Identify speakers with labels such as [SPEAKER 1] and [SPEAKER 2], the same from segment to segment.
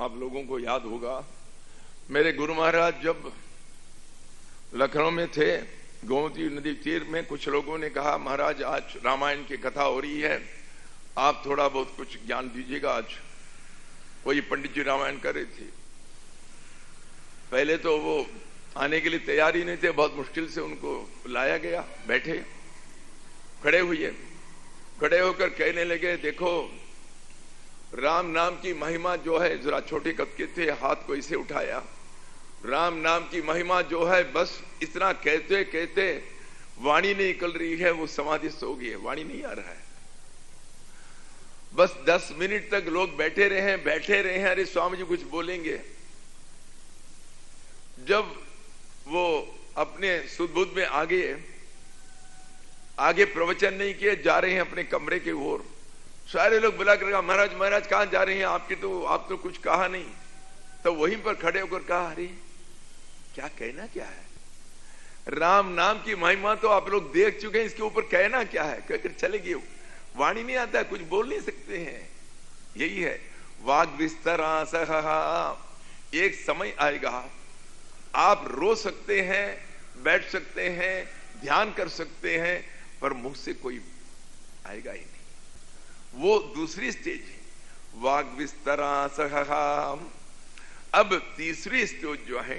[SPEAKER 1] आप लोगों को याद होगा, मेरे गुरु महाराज जब लखनऊ में थे, गोमती नदी तीर में, कुछ लोगों ने कहा महाराज आज रामायण की कथा हो रही है, आप थोड़ा बहुत कुछ ज्ञान दीजिएगा। आज कोई पंडित जी रामायण कर रहे थे। पहले तो वो आने के लिए तैयार ही नहीं थे, बहुत मुश्किल से उनको लाया गया। बैठे, खड़े हुए, खड़े होकर कहने लगे, देखो राम नाम की महिमा जो है, जरा छोटे कद के थे, हाथ को इसे उठाया, राम नाम की महिमा जो है, बस इतना कहते कहते वाणी नहीं निकल रही है, वो समाधिस्थ हो गई है, वाणी नहीं आ रहा है। बस 10 मिनट तक लोग बैठे रहे हैं, अरे स्वामी जी कुछ बोलेंगे। जब वो अपने सुध-बुध में आगे प्रवचन नहीं किए, जा रहे हैं अपने कमरे की ओर, सारे लोग बुला कर महाराज महाराज कहां जा रहे हैं, आप तो कुछ कहा नहीं। तो वहीं पर खड़े होकर कहा, अरे क्या कहना क्या है, राम नाम की महिमा तो आप लोग देख चुके हैं, इसके ऊपर कहना क्या है। कहकर चले गए, वाणी नहीं आता, कुछ बोल नहीं सकते हैं। यही है वाग विस्तरा सहा। एक समय आएगा आप रो सकते हैं, बैठ सकते हैं, ध्यान कर सकते हैं, पर मुख से कोई आएगा ही नहीं। वो दूसरी स्टेज है, वाग विस्तरा सहा। अब तीसरी स्टेज जो है,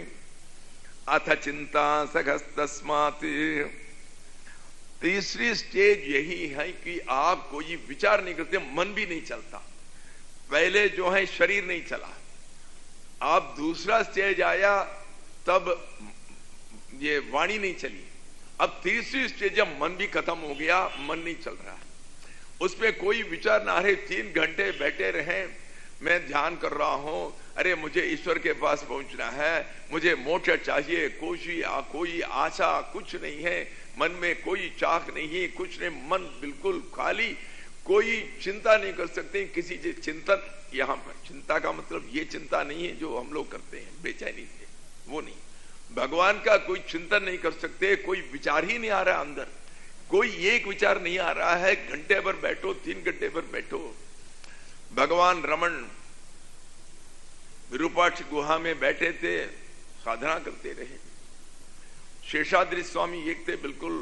[SPEAKER 1] अथ चिंता सघस्तस्मात्। तीसरी स्टेज यही है कि आप कोई विचार नहीं करते, मन भी नहीं चलता। पहले जो है शरीर नहीं चला, आप दूसरा स्टेज आया तब ये वाणी नहीं चली। अब तीसरी स्टेज जब मन भी खत्म हो गया, मन नहीं चल रहा, उसमें कोई विचार ना रहे, 3 घंटे बैठे रहे, मैं ध्यान कर रहा हूं, अरे मुझे ईश्वर के पास पहुंचना है, मुझे मोक्ष चाहिए, कोई आशा कुछ नहीं है, मन में कोई चाक नहीं है, कुछ नहीं, मन बिल्कुल खाली, कोई चिंता नहीं कर सकते किसी चिंतन। यहां पर चिंता का मतलब ये चिंता नहीं है जो हम लोग करते हैं बेचैनी से, वो नहीं। भगवान का कोई चिंतन नहीं कर सकते, कोई विचार ही नहीं आ रहा अंदर, कोई एक विचार नहीं आ रहा है। घंटे भर बैठो, 3 घंटे भर बैठो। भगवान रमन विरूपाक्ष गुहा में बैठे थे, साधना करते रहे। शेषाद्रि स्वामी एक थे, बिल्कुल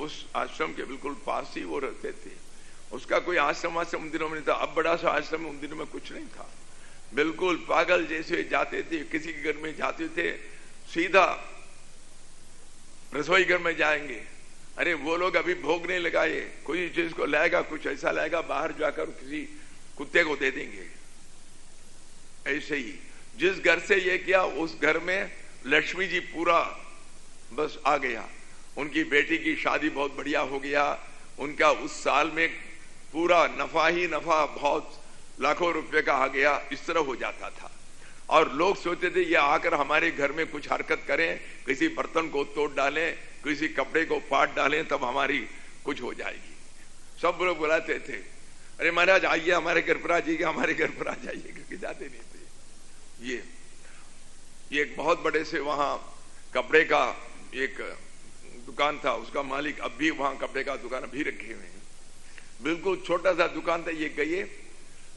[SPEAKER 1] उस आश्रम के बिल्कुल पास ही वो रहते थे। उसका कोई आश्रम उन दिनों में नहीं था। अब बड़ा सा आश्रम उन दिनों में कुछ नहीं था, बिल्कुल पागल जैसे जाते थे, किसी के घर में जाते थे सीधा रसोई घर में जाएंगे, अरे वो लोग अभी भोग नहीं लगाए, कोई चीज को लाएगा, कुछ ऐसा लाएगा, बाहर जाकर किसी कुत्ते को दे देंगे। ऐसे ही जिस घर से ये किया, उस घर में लक्ष्मी जी पूरा बस आ गया। उनकी बेटी की शादी बहुत बढ़िया हो गया, उनका उस साल में पूरा नफा ही नफा, बहुत लाखों रुपए का आ गया, इस तरह हो जाता था। और लोग सोचते थे ये आकर हमारे घर में कुछ हरकत करें, किसी बर्तन को तोड़ डालें, किसी कपड़े को फाड़ डालें, तब हमारी कुछ हो जाएगी। सब लोग बुलाते थे, अरे महाराज आइए हमारे घर पर आ जाइए, हमारे घर पर आ जाइए, क्योंकि जाते नहीं थे। ये एक बहुत बड़े से वहां कपड़े का एक दुकान था, उसका मालिक अब भी वहां कपड़े का दुकान अभी रखे हुए हैं, बिल्कुल छोटा सा दुकान था। ये गए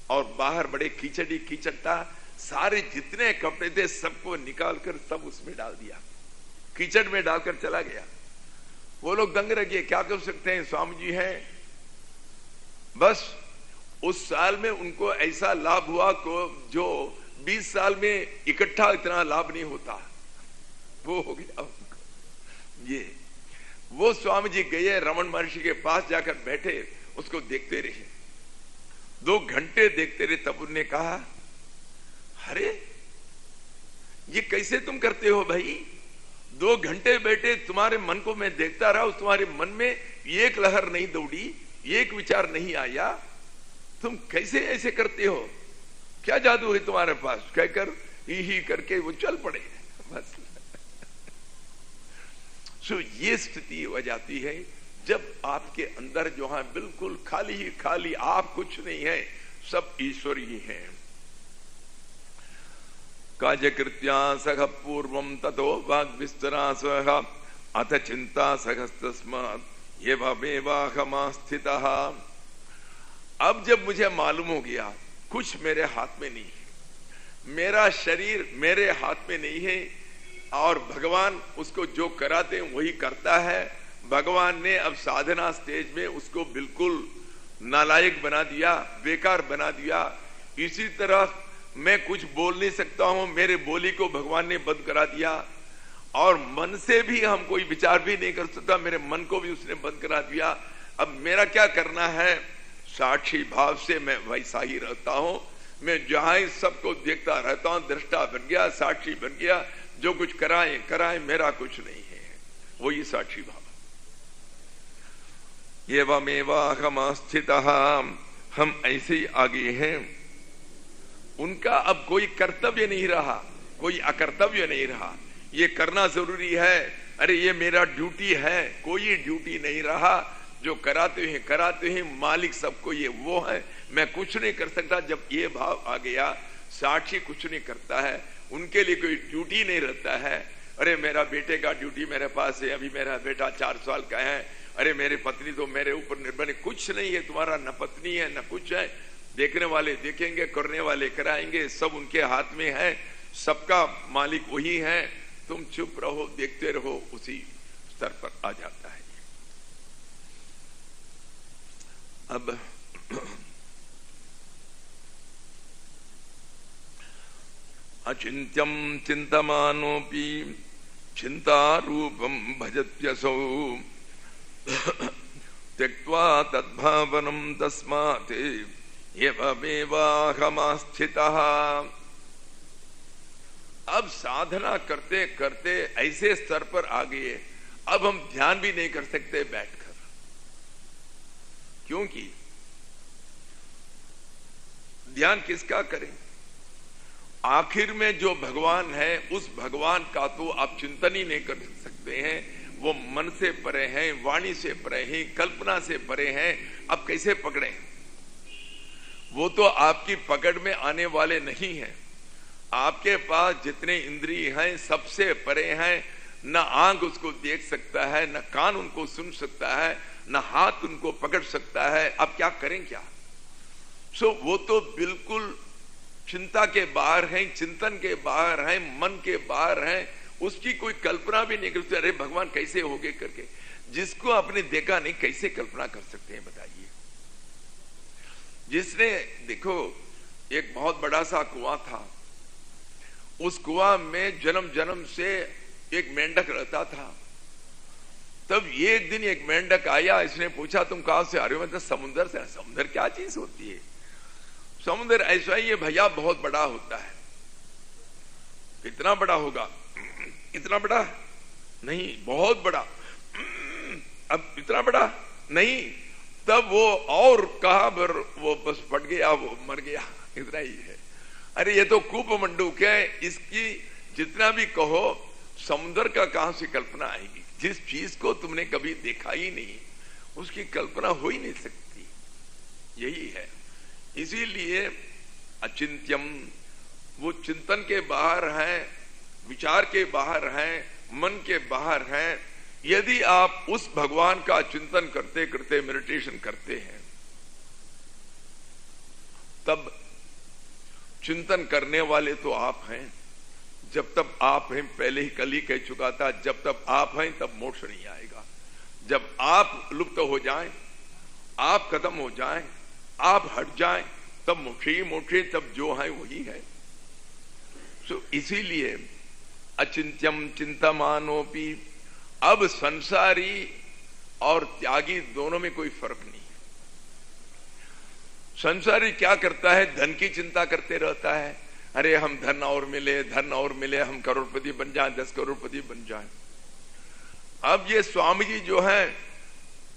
[SPEAKER 1] और बाहर बड़े कीचड़ था, सारे जितने कपड़े थे सबको निकालकर सब उसमें डाल दिया, कीचड़ में डालकर चला गया। वो लोग दंग रह गए, क्या कर सकते हैं, स्वामी जी हैं। बस उस साल में उनको ऐसा लाभ हुआ को जो 20 साल में इकट्ठा इतना लाभ नहीं होता, वो हो गया उनको। ये वो स्वामी जी गए, रमन महर्षि के पास जाकर बैठे, उसको देखते रहे, 2 घंटे देखते रहे। तब उन्होंने कहा, अरे ये कैसे तुम करते हो भाई, 2 घंटे बैठे, तुम्हारे मन को मैं देखता रहा, तुम्हारे मन में एक लहर नहीं दौड़ी, एक विचार नहीं आया, तुम कैसे ऐसे करते हो, क्या जादू है तुम्हारे पास, कहकर ही करके वो चल पड़े बस। सो ये स्थिति हो जाती है जब आपके अंदर जो है बिल्कुल खाली ही खाली, आप कुछ नहीं है, सब ईश्वर ही है। काजकृत्या सह पूर्वम ततो वाग विस्तरा सह अथ चिंता सहस्तस्मात् एवमेवाहमा स्थितः। अब जब मुझे मालूम हो गया कुछ मेरे हाथ में नहीं है, मेरा शरीर मेरे हाथ में नहीं है और भगवान उसको जो कराते हैं वही करता है। भगवान ने अब साधना स्टेज में उसको बिल्कुल नालायक बना दिया, बेकार बना दिया। इसी तरह मैं कुछ बोल नहीं सकता हूं, मेरे बोली को भगवान ने बंद करा दिया। और मन से भी हम कोई विचार भी नहीं कर सकता, मेरे मन को भी उसने बंद करा दिया। अब मेरा क्या करना है? साक्षी भाव से मैं वैसा ही रहता हूं। मैं जहां ही सबको देखता रहता हूं, दृष्टा बन गया, साक्षी बन गया। जो कुछ कराए कराए, मेरा कुछ नहीं है, वही साक्षी भाव। एवमेवाहम स्थितः, हम ऐसे ही आगे हैं। उनका अब कोई कर्तव्य नहीं रहा, कोई अकर्तव्य नहीं रहा। ये करना जरूरी है, अरे ये मेरा ड्यूटी है, कोई ड्यूटी नहीं रहा। जो कराते हैं, मालिक सबको ये वो है, मैं कुछ नहीं कर सकता। जब ये भाव आ गया, साक्षी कुछ नहीं करता है, उनके लिए कोई ड्यूटी नहीं रहता है। अरे मेरा बेटे का ड्यूटी मेरे पास है, अभी मेरा बेटा 4 साल का है, अरे मेरी पत्नी तो मेरे ऊपर निर्भर है। कुछ नहीं है तुम्हारा, न पत्नी है न कुछ है। देखने वाले देखेंगे, करने वाले कराएंगे, सब उनके हाथ में है, सबका मालिक वही है। तुम चुप रहो, देखते रहो, उसी स्तर पर आ जाता है। अब अचिंत्यम चिंतमानोपि चिंता रूपम भजत्यसौ त्यक्त्वा तद्भावनम तस्मात् एवमेवाहमास्थितः। अब साधना करते करते ऐसे स्तर पर आ गए, अब हम ध्यान भी नहीं कर सकते बैठकर, क्योंकि ध्यान किसका करें? आखिर में जो भगवान है, उस भगवान का तो आप चिंतन ही नहीं कर सकते हैं। वो मन से परे हैं, वाणी से परे हैं, कल्पना से परे हैं। अब कैसे पकड़े? वो तो आपकी पकड़ में आने वाले नहीं हैं। आपके पास जितने इंद्रिय हैं सबसे परे हैं। न आंख उसको देख सकता है, न कान उनको सुन सकता है, न हाथ उनको पकड़ सकता है। अब क्या करें क्या? वो तो बिल्कुल चिंता के बाहर हैं, चिंतन के बाहर हैं, मन के बाहर हैं। उसकी कोई कल्पना भी नहीं कर सकते। अरे भगवान कैसे होगे करके, जिसको आपने देखा नहीं कैसे कल्पना कर सकते हैं बताइए? जिसने देखो, एक बहुत बड़ा सा कुआं था, उस कुआं में जन्म जन्म से एक मेंढक रहता था। तब एक दिन एक मेंढक आया, इसने पूछा तुम कहां से आ रहे हो? मतलब समुद्र से। समुद्र क्या चीज होती है? समुद्र ऐसा ही है भैया, बहुत बड़ा होता है। कितना बड़ा होगा? इतना बड़ा नहीं, बहुत बड़ा। अब इतना बड़ा नहीं। तब वो और कहा, वो बस फट गया, वो मर गया, इतना ही है। अरे ये तो कूप मंडूक है, इसकी जितना भी कहो, समुद्र का कहां से कल्पना आएगी? जिस चीज को तुमने कभी देखा ही नहीं, उसकी कल्पना हो ही नहीं सकती। यही है। इसीलिए अचिंत्यम, वो चिंतन के बाहर है, विचार के बाहर हैं, मन के बाहर हैं। यदि आप उस भगवान का चिंतन करते करते मेडिटेशन करते हैं, तब चिंतन करने वाले तो आप हैं। जब तक आप हैं, पहले ही कल ही कह चुका था, जब तक आप हैं तब मोक्ष नहीं आएगा। जब आप लुप्त हो जाएं, आप खत्म हो जाएं, आप हट जाएं, तब मोक्ष ही मोक्ष, तब जो है वही है। इसीलिए अचिंत्यम चिंतमानोपि, अब संसारी और त्यागी दोनों में कोई फर्क नहीं। संसारी क्या करता है? धन की चिंता करते रहता है। अरे हम धन और मिले, धन और मिले, हम करोड़पति बन जाएं, 10 करोड़पति बन जाएं। अब ये स्वामी जी जो है,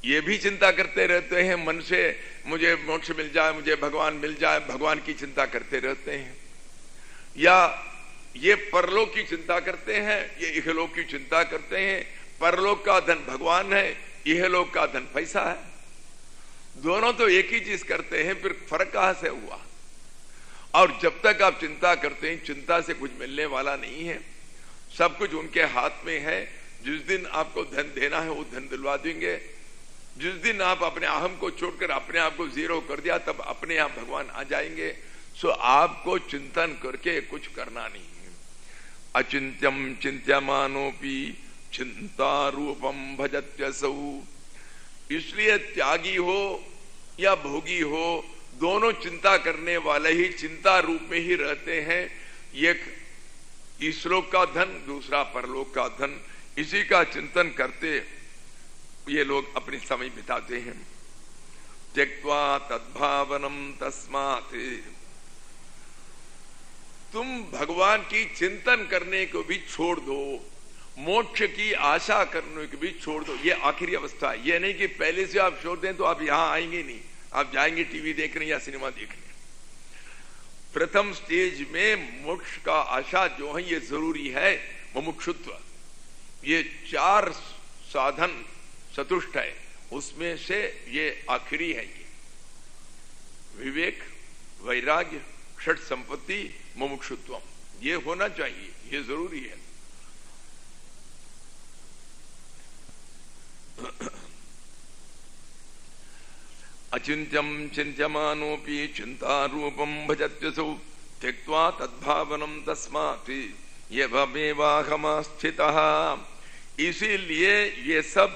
[SPEAKER 1] ये भी चिंता करते रहते हैं मन से, मुझे मोक्ष मिल जाए, मुझे भगवान मिल जाए, भगवान की चिंता करते रहते हैं। या ये परलोक की चिंता करते हैं, ये इहलोक की चिंता करते हैं। परलोक का धन भगवान है, इहलोक का धन पैसा है। दोनों तो एक ही चीज करते हैं, फिर फर्क कहां से हुआ? और जब तक आप चिंता करते हैं, चिंता से कुछ मिलने वाला नहीं है। सब कुछ उनके हाथ में है। जिस दिन आपको धन देना है वो धन दिलवा देंगे। जिस दिन आप अपने अहम को छोड़कर अपने आप को जीरो कर दिया, तब अपने आप भगवान आ जाएंगे। सो आपको चिंतन करके कुछ करना नहीं है। अचिंत्यम चिंत्यमानोपि चिंता रूपम भजत्यसौ। इसलिए त्यागी हो या भोगी हो, दोनों चिंता करने वाले ही चिंता रूप में ही रहते हैं। एक इसलोक का धन, दूसरा परलोक का धन, इसी का चिंतन करते ये लोग अपनी समय बिताते हैं। त्यक्त्वा तद्भावनम तस्मात्, तुम भगवान की चिंतन करने को भी छोड़ दो, मोक्ष की आशा करने को भी छोड़ दो। ये आखिरी अवस्था है। ये नहीं कि पहले से आप छोड़ दें तो आप यहां आएंगे नहीं, आप जाएंगे टीवी देखने या सिनेमा देखने। प्रथम स्टेज में मोक्ष का आशा जो है ये जरूरी है, मुमुक्षुत्व। ये 4 साधन चतुष्ट है, उसमें से ये आखिरी है। ये विवेक, वैराग्य, षट संपत्ति, मुमुक्षुत्व, ये होना चाहिए, ये जरूरी है। अचिंत्यम चिंत्यमानोपि चिंता रूपम भजत्यसौ त्यक्त्वा तद्भावनम तस्मात् यवमेवाहमस्थितः। इसीलिए ये सब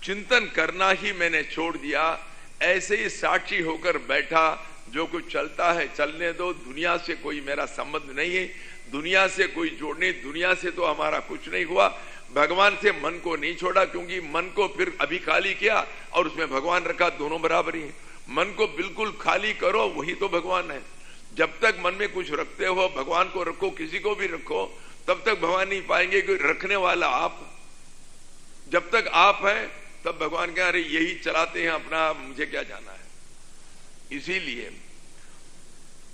[SPEAKER 1] चिंतन करना ही मैंने छोड़ दिया। ऐसे ही साक्षी होकर बैठा, जो कुछ चलता है चलने दो, दुनिया से कोई मेरा संबंध नहीं है, दुनिया से कोई जोड़ नहीं, दुनिया से तो हमारा कुछ नहीं हुआ। भगवान से मन को नहीं छोड़ा, क्योंकि मन को फिर अभी खाली किया और उसमें भगवान रखा, दोनों बराबर ही है। मन को बिल्कुल खाली करो, वही तो भगवान है। जब तक मन में कुछ रखते हो, भगवान को रखो, किसी को भी रखो, तब तक भगवान नहीं पाएंगे कि रखने वाला आप। जब तक आप हैं तब भगवान कह रहे यही चलाते हैं अपना, मुझे क्या जाना है। इसीलिए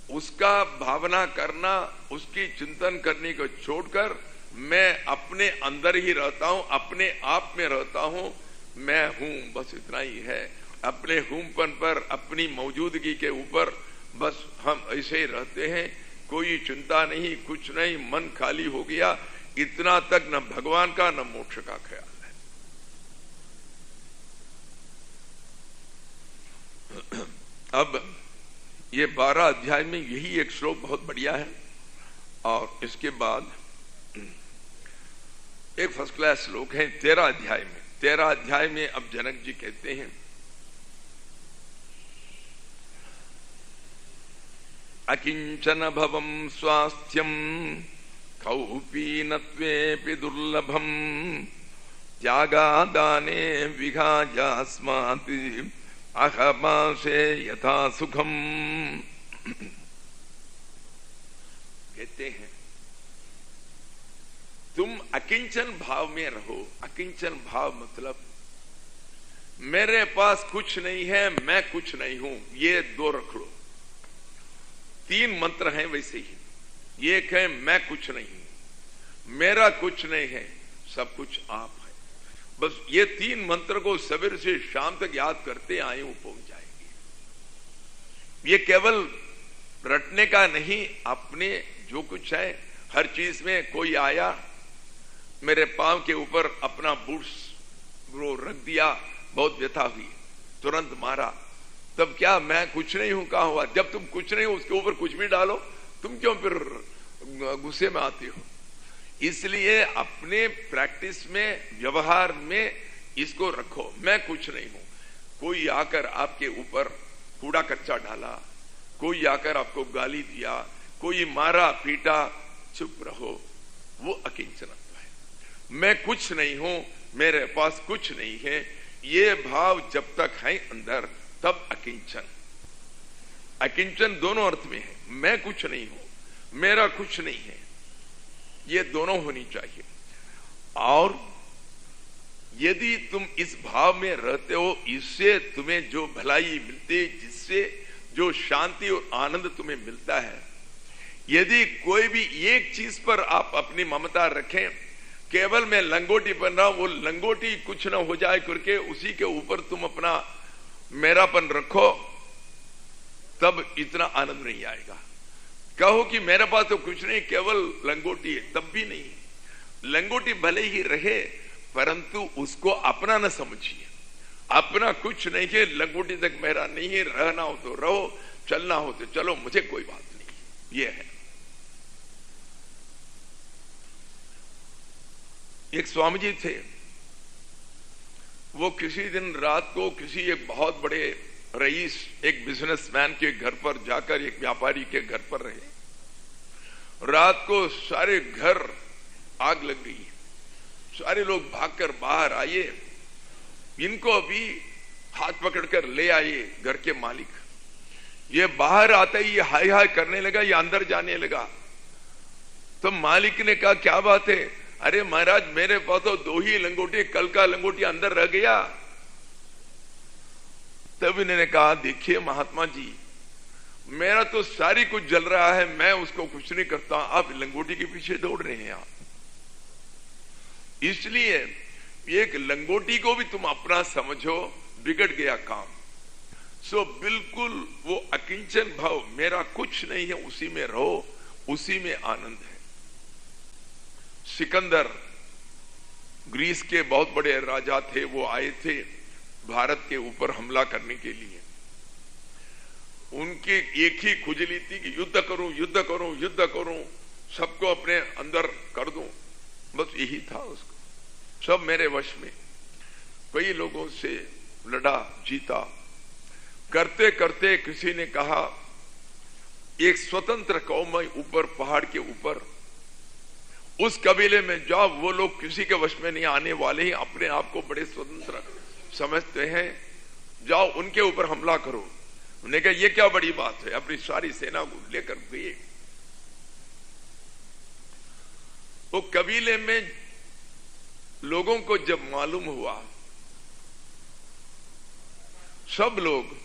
[SPEAKER 1] उसका भावना करना, उसकी चिंतन करने को छोड़कर मैं अपने अंदर ही रहता हूं, अपने आप में रहता हूं, मैं हूं, बस इतना ही है। अपने हूंपन पर, अपनी मौजूदगी के ऊपर बस हम ऐसे ही रहते हैं, कोई चिंता नहीं, कुछ नहीं, मन खाली हो गया। इतना तक न भगवान का न मोक्ष का ख्याल है। अब ये 12 अध्याय में यही एक श्लोक बहुत बढ़िया है, और इसके बाद एक फर्स्ट क्लास श्लोक है 13 अध्याय में। 13 अध्याय में अब जनक जी कहते हैं, अकिंचन भवम स्वास्थ्यम कौपीनत्वेपि दुर्लभम त्यागादाने विघायास्मात् अहमासे यथा सुखम। कहते हैं तुम अकिंचन भाव में रहो। अकिंचन भाव मतलब मेरे पास कुछ नहीं है, मैं कुछ नहीं हूं, ये 2 रख लो। 3 मंत्र हैं वैसे ही। एक है मैं कुछ नहीं हूं, मेरा कुछ नहीं है, सब कुछ आप है। बस ये 3 मंत्र को सवेर से शाम तक याद करते आए, वो पहुंच जाएंगे। ये केवल रटने का नहीं, अपने जो कुछ है हर चीज में। कोई आया, मेरे पांव के ऊपर अपना बूट्स वो रख दिया, बहुत व्यथा हुई, तुरंत मारा, तब क्या मैं कुछ नहीं हूं? कहां हुआ? जब तुम कुछ नहीं हो उसके ऊपर कुछ भी डालो, तुम क्यों फिर गुस्से में आते हो? इसलिए अपने प्रैक्टिस में, व्यवहार में इसको रखो, मैं कुछ नहीं हूं। कोई आकर आपके ऊपर कूड़ा कच्चा डाला, कोई आकर आपको गाली दिया, कोई मारा पीटा, चुप रहो, वो अकिंचन। मैं कुछ नहीं हूं, मेरे पास कुछ नहीं है, ये भाव जब तक है अंदर, तब अकिंचन। अकिंचन दोनों अर्थ में है। मैं कुछ नहीं हूं, मेरा कुछ नहीं है, ये दोनों होनी चाहिए। और यदि तुम इस भाव में रहते हो, इससे तुम्हें जो भलाई मिलती है, जिससे जो शांति और आनंद तुम्हें मिलता है, यदि कोई भी एक चीज पर आप अपनी ममता रखें, केवल मैं लंगोटी बन रहा हूं, वो लंगोटी कुछ ना हो जाए करके उसी के ऊपर तुम अपना मेरापन रखो, तब इतना आनंद नहीं आएगा। कहो कि मेरे पास तो कुछ नहीं, केवल लंगोटी है, तब भी नहीं। लंगोटी भले ही रहे, परंतु उसको अपना न समझिए। अपना कुछ नहीं है, लंगोटी तक मेरा नहीं है, रहना हो तो रहो, चलना हो तो चलो, मुझे कोई बात नहीं। ये है। एक स्वामी जी थे, वो किसी दिन रात को किसी एक बहुत बड़े रईस, एक बिजनेसमैन के घर पर जाकर, एक व्यापारी के घर पर रहे। रात को सारे घर आग लग गई, सारे लोग भागकर बाहर आए, इनको भी हाथ पकड़कर ले आए घर के मालिक। ये बाहर आता ही ये हाय हाय करने लगा, ये अंदर जाने लगा। तो मालिक ने कहा क्या बात है? अरे महाराज, मेरे पास तो 2 ही लंगोटी, कल का लंगोटी अंदर रह गया। तब इन्होंने कहा देखिए महात्मा जी, मेरा तो सारी कुछ जल रहा है, मैं उसको कुछ नहीं करता, आप लंगोटी के पीछे दौड़ रहे हैं। आप इसलिए एक लंगोटी को भी तुम अपना समझो, बिगड़ गया काम। सो बिल्कुल वो अकिंचन भाव, मेरा कुछ नहीं है, उसी में रहो, उसी में आनंद है। सिकंदर ग्रीस के बहुत बड़े राजा थे, वो आए थे भारत के ऊपर हमला करने के लिए। उनकी एक ही खुजली थी कि युद्ध करूं, युद्ध करूं, युद्ध करूं, सबको अपने अंदर कर दूं, बस यही था उसको, सब मेरे वश में। कई लोगों से लड़ा, जीता। करते करते किसी ने कहा एक स्वतंत्र कौम है ऊपर पहाड़ के ऊपर, उस कबीले में जाओ, वो लोग किसी के वश में नहीं आने वाले ही, अपने आप को बड़े स्वतंत्र समझते हैं, जाओ उनके ऊपर हमला करो। उन्होंने कहा ये क्या बड़ी बात है, अपनी सारी सेना को लेकर गए। वो कबीले में लोगों को जब मालूम हुआ, सब लोग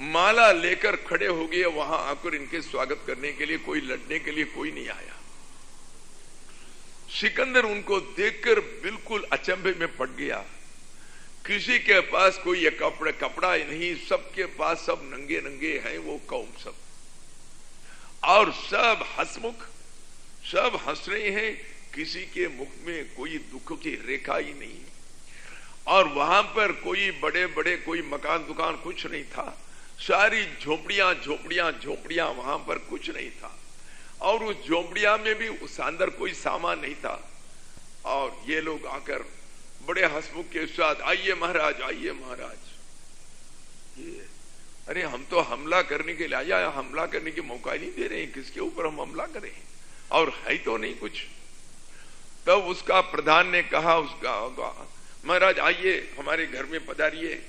[SPEAKER 1] माला लेकर खड़े हो गए वहां आकर इनके स्वागत करने के लिए। कोई लड़ने के लिए कोई नहीं आया। सिकंदर उनको देखकर बिल्कुल अचंभे में पड़ गया। किसी के पास कोई ये कपड़ा ही नहीं, सबके पास सब नंगे नंगे हैं वो कौम सब, और सब हंसमुख, सब हंस रहे हैं, किसी के मुख में कोई दुख की रेखा ही नहीं। और वहां पर कोई बड़े बड़े कोई मकान दुकान कुछ नहीं था, सारी झोपड़ियां झोपड़ियां झोपड़ियां, वहां पर कुछ नहीं था। और उस झोपड़ियां में भी उस अंदर कोई सामान नहीं था। और ये लोग आकर बड़े हंसमुख के साथ, आइए महाराज, आइए महाराज। ये अरे हम तो हमला करने के लिए आया, हमला करने की मौका ही नहीं दे रहे हैं, किसके ऊपर हम हमला करें, और है तो नहीं कुछ। तब उसका प्रधान ने कहा, उसका महाराज आइए हमारे घर में पधारिए,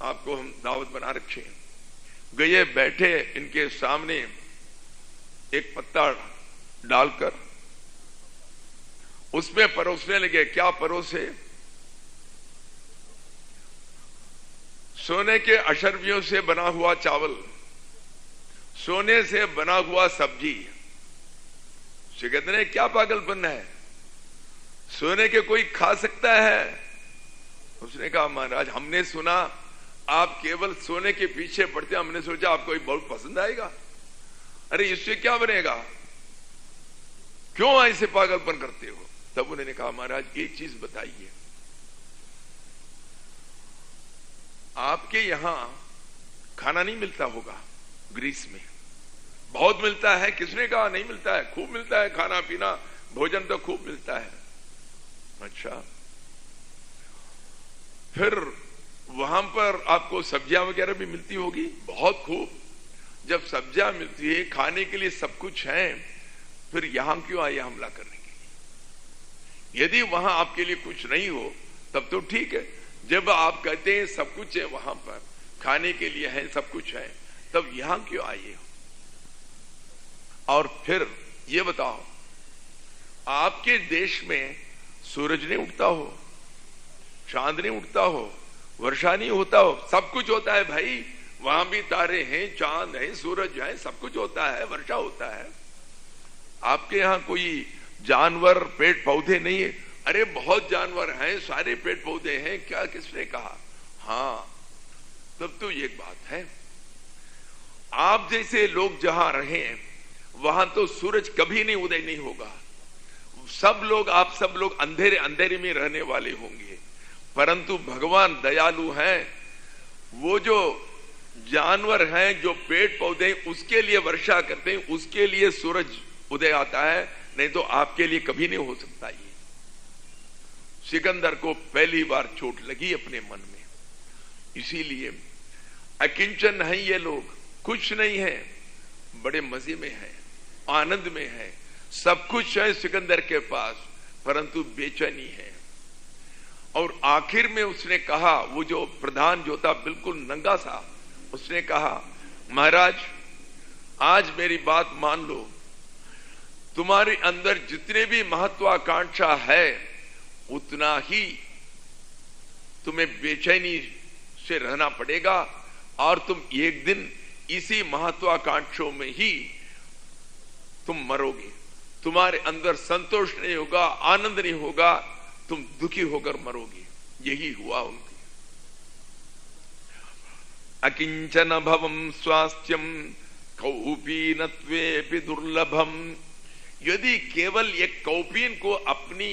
[SPEAKER 1] आपको हम दावत बना रखे। गए, बैठे, इनके सामने एक पत्ता डालकर उसमें परोसने लगे। क्या परोसे? सोने के अशर्वियों से बना हुआ चावल, सोने से बना हुआ सब्जी। सिकंदर ने क्या पागलपन है, सोने के कोई खा सकता है? उसने कहा महाराज हमने सुना आप केवल सोने के पीछे पड़ते, हमने सोचा आपको ये बहुत पसंद आएगा। अरे इससे क्या बनेगा, क्यों ऐसे पागलपन करते हो? तब उन्होंने कहा महाराज एक चीज बताइए, आपके यहां खाना नहीं मिलता होगा? ग्रीस में बहुत मिलता है। किसने कहा नहीं मिलता है? खूब मिलता है, खाना पीना भोजन तो खूब मिलता है। अच्छा, फिर वहां पर आपको सब्जियां वगैरह भी मिलती होगी? बहुत खूब। जब सब्जियां मिलती है, खाने के लिए सब कुछ है, फिर यहां क्यों आए हमला करने के लिए? यदि वहां आपके लिए कुछ नहीं हो तब तो ठीक है। जब आप कहते हैं सब कुछ है वहां पर, खाने के लिए है, सब कुछ है, तब यहां क्यों आए हो? और फिर ये बताओ, आपके देश में सूरज नहीं उगता हो, चांद नहीं उगता हो, वर्षा नहीं होता हो? सब कुछ होता है भाई, वहां भी तारे हैं, चांद है, सूरज है, सब कुछ होता है, वर्षा होता है। आपके यहां कोई जानवर, पेड़ पौधे नहीं है? अरे बहुत जानवर हैं, सारे पेड़ पौधे हैं, क्या किसने कहा? हाँ, तब तो एक बात है, आप जैसे लोग जहां रहे वहां तो सूरज कभी नहीं उदय नहीं होगा। सब लोग, आप सब लोग अंधेरे अंधेरे में रहने वाले होंगे, परंतु भगवान दयालु हैं। वो जो जानवर हैं जो पेड़ पौधे उसके लिए वर्षा करते हैं, उसके लिए सूरज उदय आता है, नहीं तो आपके लिए कभी नहीं हो सकता। ये सिकंदर को पहली बार चोट लगी अपने मन में, इसीलिए अकिंचन है ये लोग, कुछ नहीं है, बड़े मजे में है, आनंद में है, सब कुछ है सिकंदर के पास, परंतु बेचैनी है। और आखिर में उसने कहा, वो जो प्रधान जो था बिल्कुल नंगा सा, उसने कहा महाराज आज मेरी बात मान लो, तुम्हारे अंदर जितने भी महत्वाकांक्षा है उतना ही तुम्हें बेचैनी से रहना पड़ेगा, और तुम एक दिन इसी महत्वाकांक्षों में ही तुम मरोगे। तुम्हारे अंदर संतोष नहीं होगा, आनंद नहीं होगा, तुम दुखी होकर मरोगे। यही हुआ उनकी। अकिंचन भवम स्वास्थ्यम कौपीनत्वेपि दुर्लभम। यदि केवल एक कौपीन को अपनी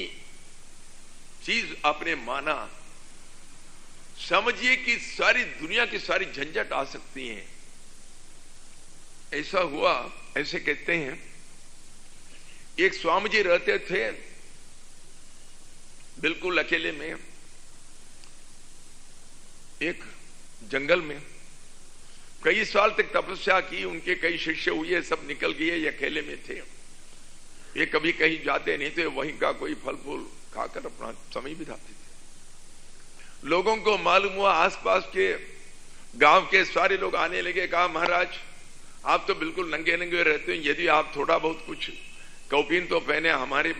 [SPEAKER 1] चीज आपने माना, समझिए कि सारी दुनिया की सारी झंझट आ सकती है। ऐसा हुआ, ऐसे कहते हैं, एक स्वामी जी रहते थे बिल्कुल अकेले में एक जंगल में, कई साल तक तपस्या की, उनके कई शिष्य हुए, सब निकल गए, ये अकेले में थे। ये कभी कहीं जाते नहीं थे, वहीं का कोई फल फूल खाकर अपना समय बिताते थे। लोगों को मालूम हुआ, आसपास के गांव के सारे लोग आने लगे, कहा महाराज आप तो बिल्कुल नंगे नंगे रहते हैं, यदि आप थोड़ा बहुत कुछ कौपीन तो पहने, हमारे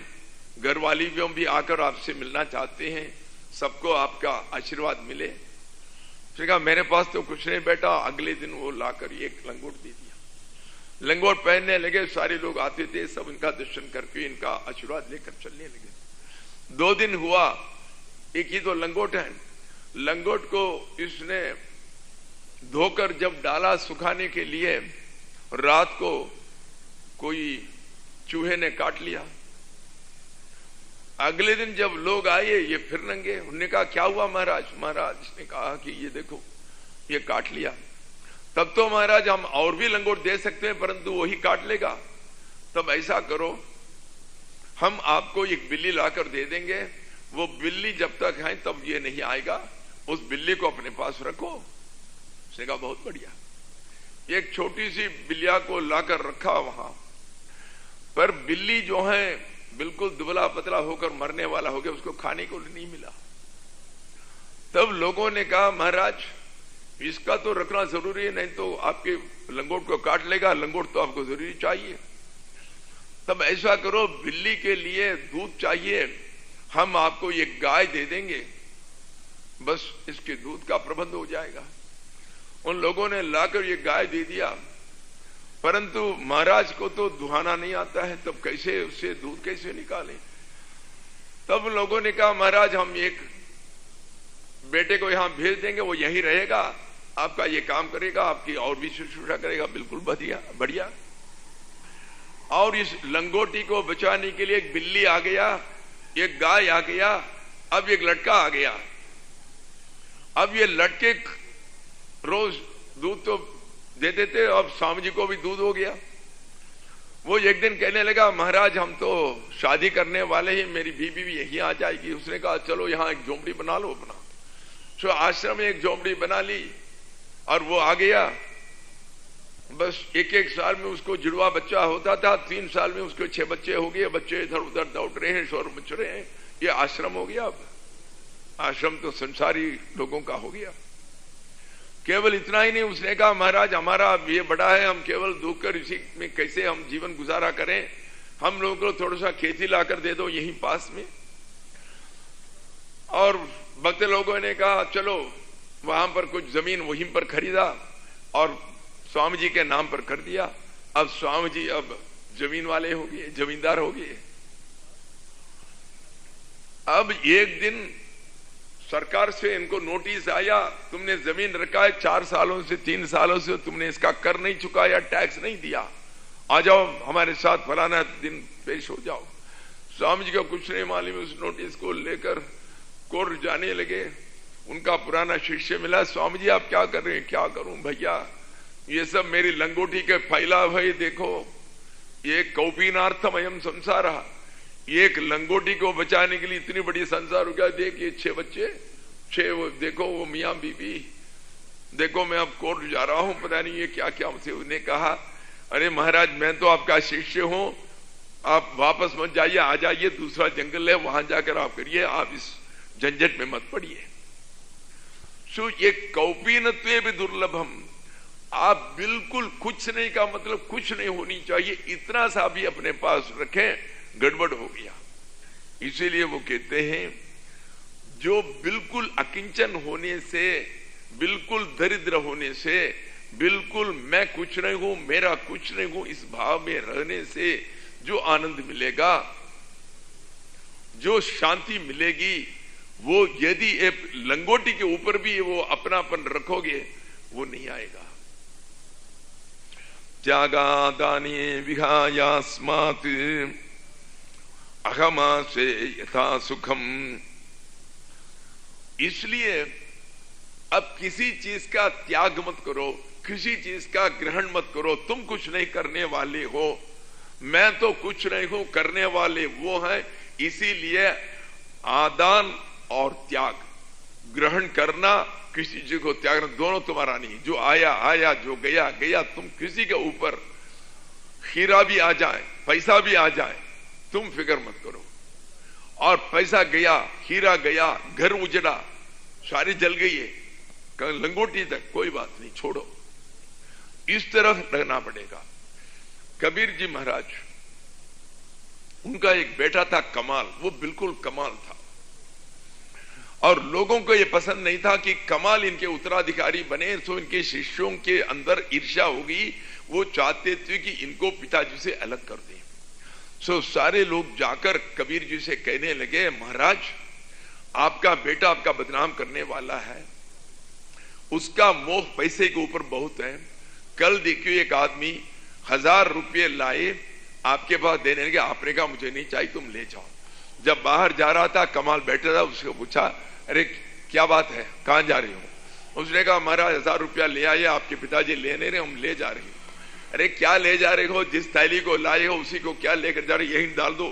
[SPEAKER 1] घर वाली भी आकर आपसे मिलना चाहते हैं, सबको आपका आशीर्वाद मिले। उसने कहा मेरे पास तो कुछ नहीं बेटा। अगले दिन वो लाकर एक लंगोट दे दिया। लंगोट पहनने लगे, सारे लोग आते थे, सब इनका दर्शन करके इनका आशीर्वाद लेकर चलने लगे। 2 दिन हुआ, एक ही तो लंगोट है, लंगोट को इसने धोकर जब डाला सुखाने के लिए, रात को कोई चूहे ने काट लिया। अगले दिन जब लोग आए, ये फिर नंगे। उन्होंने कहा क्या हुआ महाराज? महाराज ने कहा कि ये देखो ये काट लिया। तब तो महाराज हम और भी लंगोट दे सकते हैं, परंतु वही काट लेगा। तब ऐसा करो, हम आपको एक बिल्ली लाकर दे देंगे, वो बिल्ली जब तक है तब ये नहीं आएगा, उस बिल्ली को अपने पास रखो। उसने कहा बहुत बढ़िया। एक छोटी सी बिल्लिया को लाकर रखा वहां पर, बिल्ली जो है बिल्कुल दुबला पतला होकर मरने वाला हो गया, उसको खाने को नहीं मिला। तब लोगों ने कहा महाराज इसका तो रखना जरूरी है, नहीं तो आपके लंगोट को काट लेगा, लंगोट तो आपको जरूरी चाहिए। तब ऐसा करो, बिल्ली के लिए दूध चाहिए, हम आपको एक गाय दे देंगे, बस इसके दूध का प्रबंध हो जाएगा। उन लोगों ने लाकर ये गाय दे दिया, परंतु महाराज को तो दुहाना नहीं आता है, तब कैसे उससे दूध कैसे निकालें? तब लोगों ने कहा महाराज हम एक बेटे को यहां भेज देंगे, वो यहीं रहेगा, आपका ये काम करेगा, आपकी और भी शुश्रूषा करेगा, बिल्कुल बढ़िया। और इस लंगोटी को बचाने के लिए एक बिल्ली आ गया, एक गाय आ गया, अब एक लड़का आ गया। अब ये लड़के रोज दूध तो देते थे, अब स्वामी जी को भी दूध हो गया। वो एक दिन कहने लगा महाराज हम तो शादी करने वाले हैं, मेरी बीवी भी यहीं आ जाएगी। उसने कहा चलो यहाँ एक झोंपड़ी बना लो अपना। तो आश्रम में एक झोंपड़ी बना ली और वो आ गया। बस एक साल में उसको जुड़वा बच्चा होता था, 3 साल में उसको 6 बच्चे हो गए। बच्चे इधर उधर दौड़ रहे हैं, शोर मच रहे हैं। ये आश्रम हो गया। अब आश्रम तो संसारी लोगों का हो गया। केवल इतना ही नहीं, उसने कहा महाराज हमारा ये बड़ा है, हम केवल दुख कर इसी में कैसे हम जीवन गुजारा करें, हम लोगों को थोड़ा सा खेती लाकर दे दो यहीं पास में। और भक्त लोगों ने कहा चलो, वहां पर कुछ जमीन वहीं पर खरीदा और स्वामी जी के नाम पर कर दिया। अब स्वामी जी अब जमीन वाले हो गए, जमींदार हो गए। अब एक दिन सरकार से इनको नोटिस आया, तुमने जमीन रखा है 4 सालों से 3 सालों से, तुमने इसका कर नहीं चुकाया, टैक्स नहीं दिया, आ जाओ हमारे साथ फलाना दिन पेश हो जाओ। स्वामी जी को कुछ नहीं मालूम, उस नोटिस को लेकर कोर्ट जाने लगे उनका पुराना शिष्य मिला, स्वामी जी आप क्या कर रहे हैं? क्या करूं भैया, ये सब मेरी लंगोटी के फैला भाई, देखो ये कौपीनार्थमयम संसार, ये एक लंगोटी को बचाने के लिए इतनी बड़ी संसार हो गया। देख ये 6 बच्चे, 6 देखो वो मियाँ बीबी, देखो मैं अब कोर्ट जा रहा हूं, पता नहीं ये क्या क्या मुझसे। उन्होंने कहा अरे महाराज मैं तो आपका शिष्य हूं, आप वापस मत जाइए, आ जाइए, दूसरा जंगल है वहां जाकर आप करिए, आप इस झंझट में मत पड़िए। सो ये कौपीनत्वे भी दुर्लभम, आप बिल्कुल कुछ नहीं का मतलब कुछ नहीं होनी चाहिए, इतना सा भी अपने पास रखें, गड़बड़ हो गया। इसीलिए वो कहते हैं जो बिल्कुल अकिंचन होने से, बिल्कुल दरिद्र होने से, बिल्कुल मैं कुछ नहीं हूं, मेरा कुछ नहीं हूं, इस भाव में रहने से जो आनंद मिलेगा, जो शांति मिलेगी, वो यदि एक लंगोटी के ऊपर भी वो अपनापन रखोगे वो नहीं आएगा। त्यागादाने विहायास्मात् अहमासे यथा सुखम। इसलिए अब किसी चीज का त्याग मत करो, किसी चीज का ग्रहण मत करो। तुम कुछ नहीं करने वाले हो, मैं तो कुछ नहीं हूं, करने वाले वो हैं। इसीलिए आदान और त्याग, ग्रहण करना, किसी चीज को त्यागना, दोनों तुम्हारा नहीं। जो आया आया, जो गया गया। तुम किसी के ऊपर हीरा भी आ जाए, पैसा भी आ जाए, तुम फिक्र मत करो। और पैसा गया, हीरा गया, घर उजड़ा, सारी जल गई है, लंगोटी तक, कोई बात नहीं, छोड़ो। इस तरह रहना पड़ेगा। कबीर जी महाराज, उनका एक बेटा था कमाल, वो बिल्कुल कमाल था, और लोगों को यह पसंद नहीं था कि कमाल इनके उत्तराधिकारी बने। तो इनके शिष्यों के अंदर ईर्ष्या होगी, वो चाहते थे कि इनको पिताजी से अलग कर दें। सो सारे लोग जाकर कबीर जी से कहने लगे, महाराज आपका बेटा आपका बदनाम करने वाला है, उसका मोह पैसे के ऊपर बहुत है। कल देखिए एक आदमी 1000 रुपये लाए, आपके पास देने लगे, आपने कहा मुझे नहीं चाहिए, तुम ले जाओ। जब बाहर जा रहा था, कमाल बैठा था, उसको पूछा अरे क्या बात है, कहां जा रहे हो? उसने कहा महाराज 1000 रुपया ले आए, आपके पिताजी ले नहीं रहे, हम ले जा रहे हैं। अरे क्या ले जा रहे हो? जिस थैली को लाए हो उसी को क्या लेकर जा रहे, यही डाल दो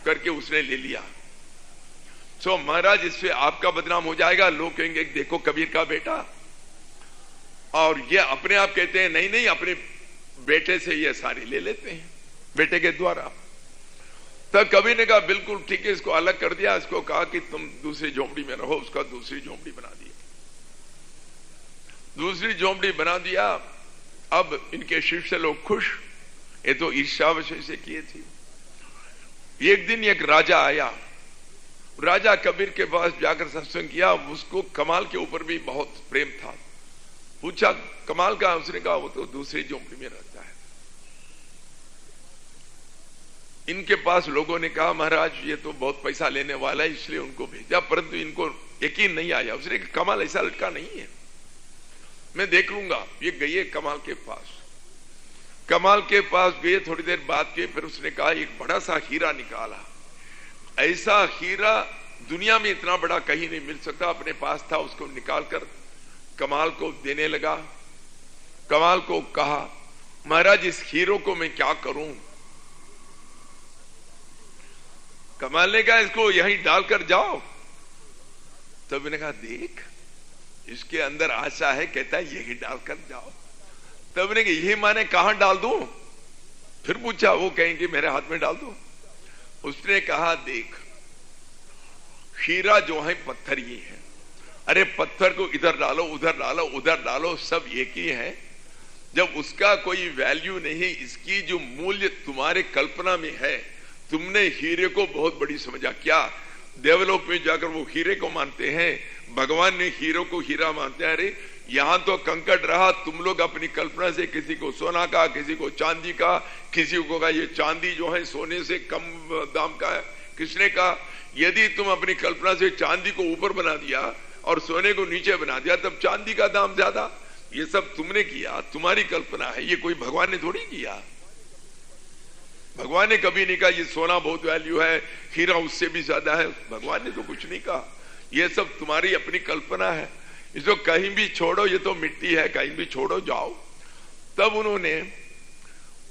[SPEAKER 1] करके उसने ले लिया। सो महाराज इससे आपका बदनाम हो जाएगा, लोग कहेंगे देखो कबीर का बेटा। और ये अपने आप कहते हैं नहीं नहीं, अपने बेटे से ये सारी ले लेते हैं, बेटे के द्वारा। तब कबीर ने कहा बिल्कुल ठीक है, इसको अलग कर दिया। इसको कहा कि तुम दूसरी झोंपड़ी में रहो, उसका दूसरी झोंपड़ी बना दी, दूसरी झोंपड़ी बना दिया। अब इनके शिष्य लोग खुश, ये तो ईर्ष्यावश से किए थे। एक दिन एक राजा आया, राजा कबीर के पास जाकर सत्संग किया, उसको कमाल के ऊपर भी बहुत प्रेम था। पूछा कमाल का? उसने कहा वो तो दूसरी झोंपड़ी में रहता है। इनके पास लोगों ने कहा महाराज ये तो बहुत पैसा लेने वाला है, इसलिए उनको भेजा, परंतु इनको यकीन नहीं आया। उसने कहा कमाल ऐसा लड़का नहीं है, मैं देख लूंगा। ये गए कमाल के पास, कमाल के पास गए, थोड़ी देर बात की, फिर उसने कहा एक बड़ा सा हीरा निकाला। ऐसा हीरा दुनिया में इतना बड़ा कहीं नहीं मिल सकता, अपने पास था, उसको निकालकर कमाल को देने लगा। कमाल को कहा महाराज इस हीरो को मैं क्या करूं? कमाल ने कहा इसको यहीं डालकर जाओ। तब मैंने कहा देख इसके अंदर आशा है, कहता है यही डालकर जाओ। तब मैंने कहा यही माने कहां डाल दूं? फिर पूछा, वो कहेंगे मेरे हाथ में डाल दो। उसने कहा देख हीरा जो है पत्थर ही है, अरे पत्थर को इधर डालो उधर डालो उधर डालो, सब एक ही है। जब उसका कोई वैल्यू नहीं, इसकी जो मूल्य तुम्हारे कल्पना में है, तुमने हीरे को बहुत बड़ी समझा। क्या देवलोक में जाकर वो हीरे को मानते हैं, भगवान ने हीरो को हीरा मानते हैं। अरे यहां तो कंकड़ रहा, तुम लोग अपनी कल्पना से किसी को सोना का, किसी को चांदी का, किसी को कहा ये चांदी जो है सोने से कम दाम का है। किसने कहा? यदि तुम अपनी कल्पना से चांदी को ऊपर बना दिया और सोने को नीचे बना दिया, तब चांदी का दाम ज्यादा। ये सब तुमने किया, तुम्हारी कल्पना है, ये कोई भगवान ने थोड़ी किया। भगवान ने कभी नहीं कहा ये सोना बहुत वैल्यू है, हीरा उससे भी ज्यादा है। भगवान ने तो कुछ नहीं कहा। ये सब तुम्हारी अपनी कल्पना है, इसको कहीं भी छोड़ो, ये तो मिट्टी है, कहीं भी छोड़ो जाओ। तब उन्होंने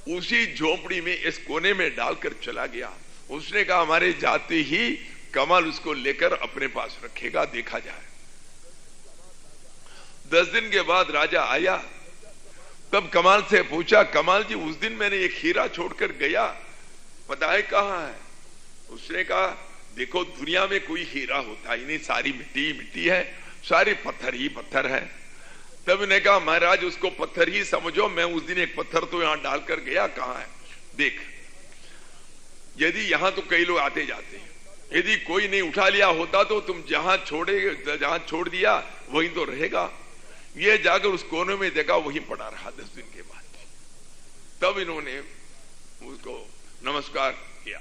[SPEAKER 1] उसी झोपड़ी में इस कोने में डालकर चला गया। उसने कहा हमारे जाते ही कमल उसको लेकर अपने पास रखेगा, देखा जाए। 10 दिन के बाद राजा आया, तब कमाल से पूछा, कमाल जी उस दिन मैंने एक हीरा छोड़कर गया, पता है कहां है? उसने कहा देखो दुनिया में कोई हीरा होता ही नहीं, सारी मिट्टी मिट्टी है, सारे पत्थर ही पत्थर है। तब ने कहा महाराज उसको पत्थर ही समझो, मैं उस दिन एक पत्थर तो यहां डालकर गया, कहां है देख। यदि यहां तो कई लोग आते जाते हैं, यदि कोई नहीं उठा लिया होता तो तुम जहां छोड़ दिया वहीं तो रहेगा। ये जाकर उस कोने में देखा, वहीं पड़ा रहा 10 दिन के बाद। तब इन्होंने उसको नमस्कार किया,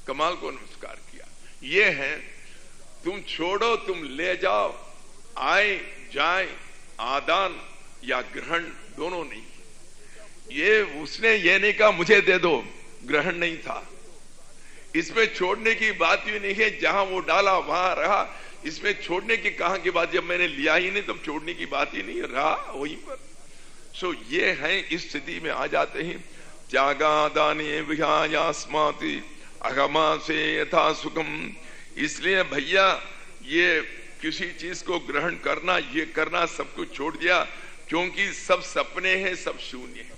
[SPEAKER 1] कमाल को नमस्कार किया। ये है तुम छोड़ो तुम ले जाओ, आए जाए, आदान या ग्रहण दोनों नहीं। ये उसने ये नहीं कहा मुझे दे दो, ग्रहण नहीं था। इसमें छोड़ने की बात ही नहीं है, जहां वो डाला वहां रहा। इसमें छोड़ने की कहां की बात, जब मैंने लिया ही नहीं तब छोड़ने की बात ही नहीं, रहा वहीं पर। सो ये है, इस स्थिति में आ जाते हैं। त्यागादाने विहायास्माति अगमा से यथा सुखम। इसलिए भैया ये किसी चीज को ग्रहण करना, ये करना, सब कुछ छोड़ दिया, क्योंकि सब सपने हैं, सब शून्य है।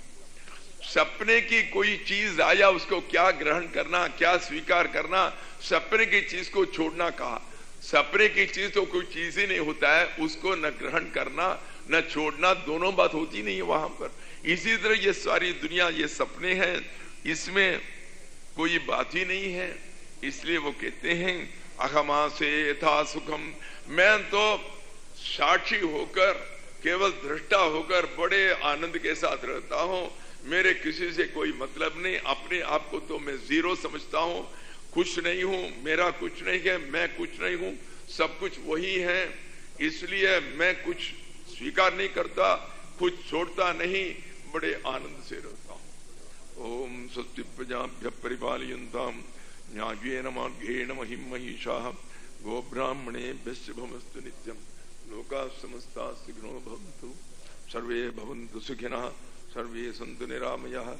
[SPEAKER 1] सपने की कोई चीज आया, उसको क्या ग्रहण करना, क्या स्वीकार करना, सपने की चीज को छोड़ना कहा। सपने की चीज तो कोई चीज ही नहीं होता है, उसको न ग्रहण करना न छोड़ना, दोनों बात होती नहीं है वहां पर। इसी तरह ये सारी दुनिया ये सपने हैं, इसमें कोई बात ही नहीं है। इसलिए वो कहते हैं अहमा से यथा सुखम। मैं तो साक्षी होकर, केवल दृष्टा होकर बड़े आनंद के साथ रहता हूं, मेरे किसी से कोई मतलब नहीं। अपने आप को तो मैं जीरो समझता हूं, कुछ नहीं हूं, मेरा कुछ नहीं है, मैं कुछ नहीं हूं, सब कुछ वही है। इसलिए मैं कुछ स्वीकार नहीं करता, कुछ छोड़ता नहीं, बड़े आनंद से रहता हूं। ओम स्वस्ति प्रजाभ्य परिपालयन्ताम् न्याय्येन मार्गेण महिं महिषाः गोब्राह्मणेभ्यः शुभमस्तु नित्यं। लोकाः समस्ताः सुखिनो भवन्तु, सर्वे भवन्तु सुखिनः, सर्वे सन्तु निरामयाः।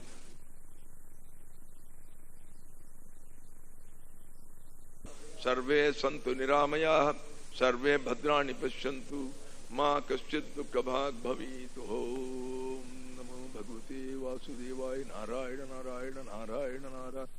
[SPEAKER 1] सर्वे सन्तु निरामयाः, सर्वे भद्राणि पश्यन्तु, मा कश्चित् दुःखभाग् भवेत्। ओम नमो भगवते वासुदेवाय। नारायण नारायण नारायण नारायण।